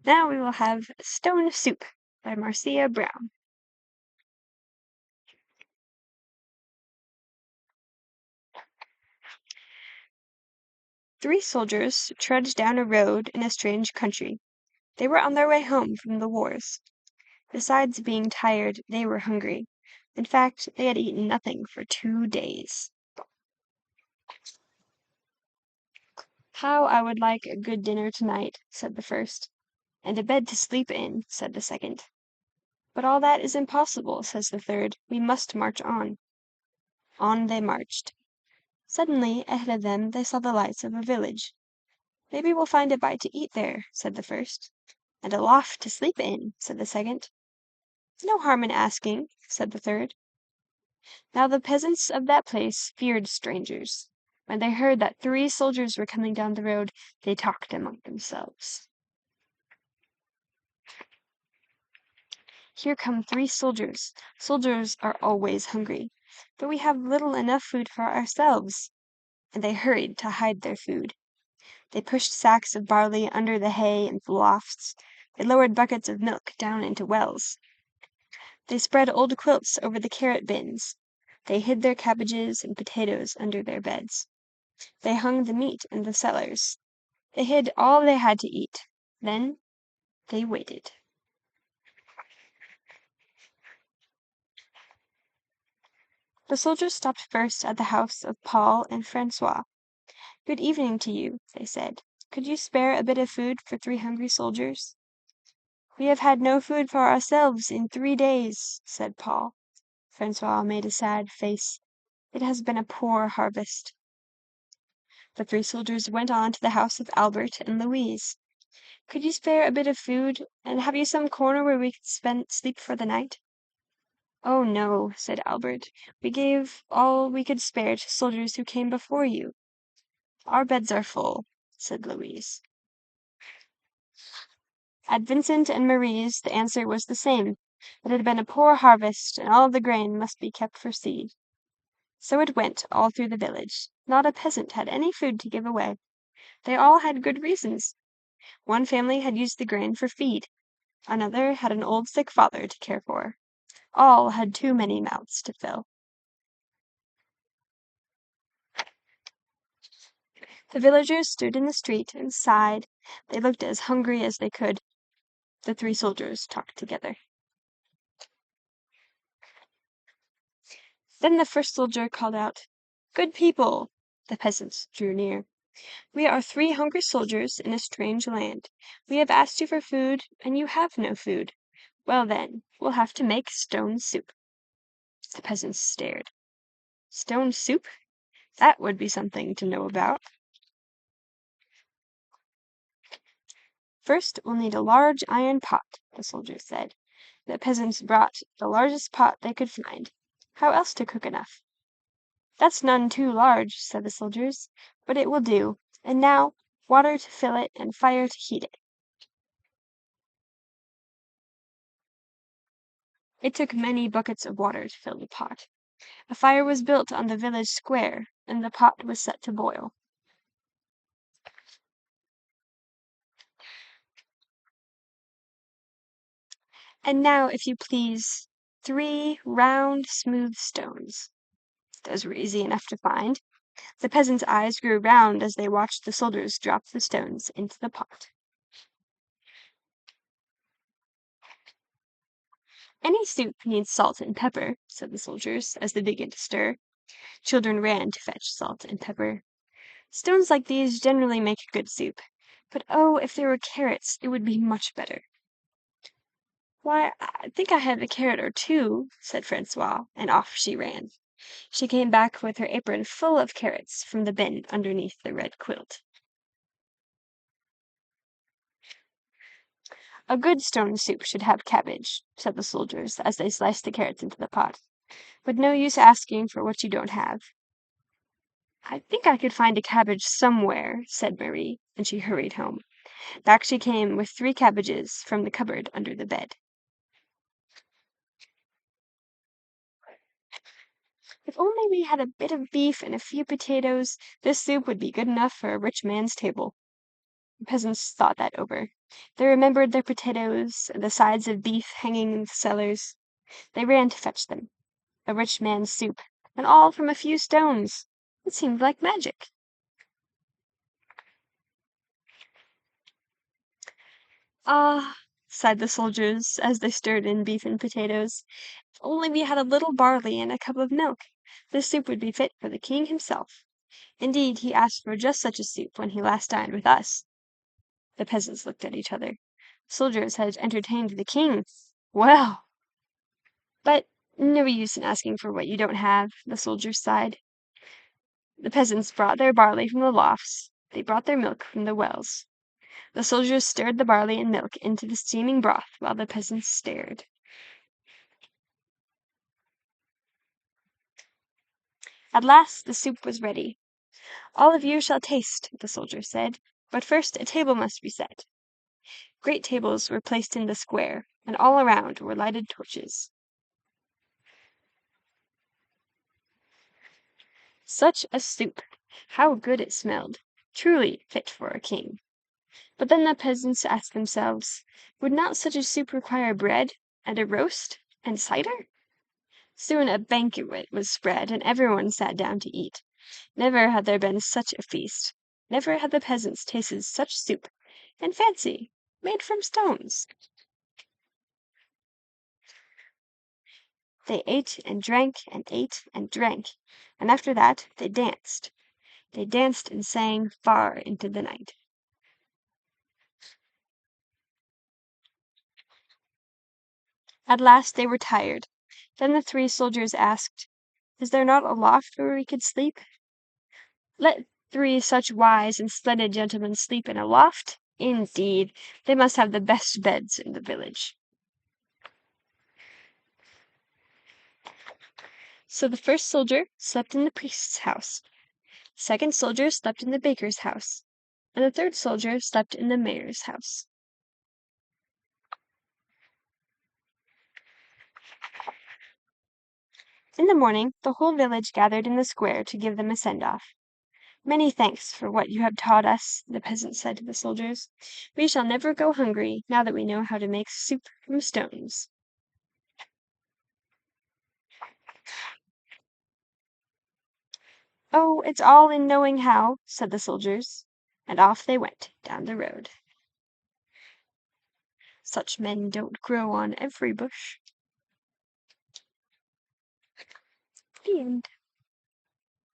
Now we will have Stone Soup by Marcia Brown. Three soldiers trudged down a road in a strange country. They were on their way home from the wars. Besides being tired, they were hungry. In fact, they had eaten nothing for 2 days. "How I would like a good dinner tonight," said the first. "And a bed to sleep in," said the second. "But all that is impossible," says the third. "We must march on." On they marched. Suddenly, ahead of them, they saw the lights of a village. "Maybe we'll find a bite to eat there," said the first. "And a loft to sleep in," said the second. "No harm in asking," said the third. Now the peasants of that place feared strangers. When they heard that 3 soldiers were coming down the road, they talked among themselves. "Here come 3 soldiers. Soldiers are always hungry. But we have little enough food for ourselves." And they hurried to hide their food. They pushed sacks of barley under the hay in the lofts. They lowered buckets of milk down into wells. They spread old quilts over the carrot bins. They hid their cabbages and potatoes under their beds. They hung the meat in the cellars. They hid all they had to eat. Then they waited. The soldiers stopped first at the house of Paul and Francois. "Good evening to you," they said. "Could you spare a bit of food for 3 hungry soldiers?" "We have had no food for ourselves in 3 days," said Paul. Francois made a sad face. "It has been a poor harvest." The 3 soldiers went on to the house of Albert and Louise. "Could you spare a bit of food, and have you some corner where we could sleep for the night?" "Oh, no," said Albert. "We gave all we could spare to soldiers who came before you." "Our beds are full," said Louise. At Vincent and Marie's the answer was the same. It had been a poor harvest, and all the grain must be kept for seed. So it went all through the village. Not a peasant had any food to give away. They all had good reasons. One family had used the grain for feed. Another had an old sick father to care for. All had too many mouths to fill. The villagers stood in the street and sighed. They looked as hungry as they could. The 3 soldiers talked together. Then the first soldier called out, "Good people!" The peasants drew near. "We are 3 hungry soldiers in a strange land. We have asked you for food, and you have no food. Well then, we'll have to make stone soup." The peasants stared. Stone soup? That would be something to know about. "First, we'll need a large iron pot," the soldiers said. The peasants brought the largest pot they could find. How else to cook enough? "That's none too large," said the soldiers, "but it will do. And now, water to fill it and fire to heat it." It took many buckets of water to fill the pot. A fire was built on the village square, and the pot was set to boil. "And now, if you please, 3 round, smooth stones." Those were easy enough to find. The peasants' eyes grew round as they watched the soldiers drop the stones into the pot. "Any soup needs salt and pepper," said the soldiers, as they began to stir. Children ran to fetch salt and pepper. "Stones like these generally make good soup. But oh, if there were carrots, it would be much better." "Why, I think I have a carrot or 2," said Francois, and off she ran. She came back with her apron full of carrots from the bin underneath the red quilt. "A good stone soup should have cabbage," said the soldiers, as they sliced the carrots into the pot. "But no use asking for what you don't have." "I think I could find a cabbage somewhere," said Marie, and she hurried home. Back she came with 3 cabbages from the cupboard under the bed. "If only we had a bit of beef and a few potatoes, this soup would be good enough for a rich man's table." The peasants thought that over. They remembered their potatoes and the sides of beef hanging in the cellars. They ran to fetch them. A rich man's soup, and all from a few stones. It seemed like magic. Ah, sighed the soldiers as they stirred in beef and potatoes. If only we had a little barley and a cup of milk, this soup would be fit for the king himself. Indeed, he asked for just such a soup when he last dined with us. The peasants looked at each other. Soldiers had entertained the king. Well! But no use in asking for what you don't have, the soldiers sighed. The peasants brought their barley from the lofts. They brought their milk from the wells. The soldiers stirred the barley and milk into the steaming broth while the peasants stared. At last the soup was ready. All of you shall taste, the soldier said, but first a table must be set. Great tables were placed in the square, and all around were lighted torches. Such a soup! How good it smelled! Truly fit for a king. But then the peasants asked themselves, would not such a soup require bread, and a roast, and cider? Soon a banquet was spread, and everyone sat down to eat. Never had there been such a feast. Never had the peasants tasted such soup. And fancy, made from stones. They ate and drank and ate and drank, and after that they danced. They danced and sang far into the night. At last they were tired. Then the three soldiers asked, is there not a loft where we could sleep? Let three such wise and splendid gentlemen sleep in a loft? Indeed, they must have the best beds in the village. So the first soldier slept in the priest's house, the second soldier slept in the baker's house, and the third soldier slept in the mayor's house. In the morning the whole village gathered in the square to give them a send-off. Many thanks for what you have taught us, the peasants said to the soldiers. We shall never go hungry now that we know how to make soup from stones. Oh, it's all in knowing how, said the soldiers, and off they went down the road. Such men don't grow on every bush. The end.